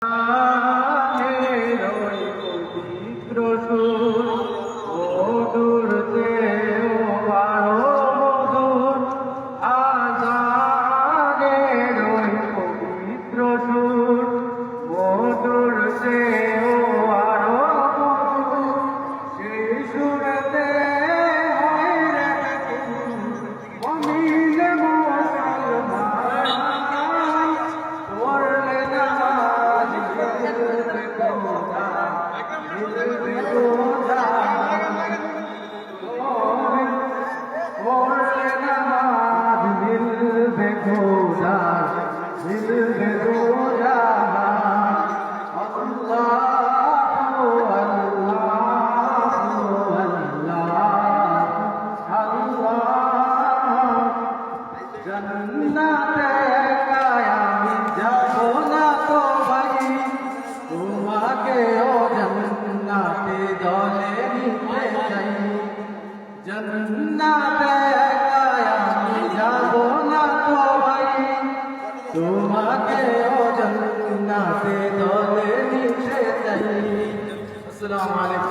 গানের ওই পবিত্র সুর মধুর চেয়েও আরো মধুর, আজানের ওই পবিত্র সুর মধুর চেয়েও আরো মধুর, সেই সুরেতে হয় রে মুমিন মুসলমান, পড়লে নামাজ মিলবে খোদা, মিলবে খোদা, পড়লে নামাজ মিলবে খোদা, মিলবে খোদা। আল্লাহু আল্লাহু আল্লাহ আল্লাহ, জান্নাতে আমি যাবো না তো ভাই, তোমাকেও জান্নাতে দলে নিতে চাই। জান্নাতে আমি যাবো না তো ভাই, তোমাকেও জান্নাতে দলে নিতে চাই। আসসালামু আলাইকুম।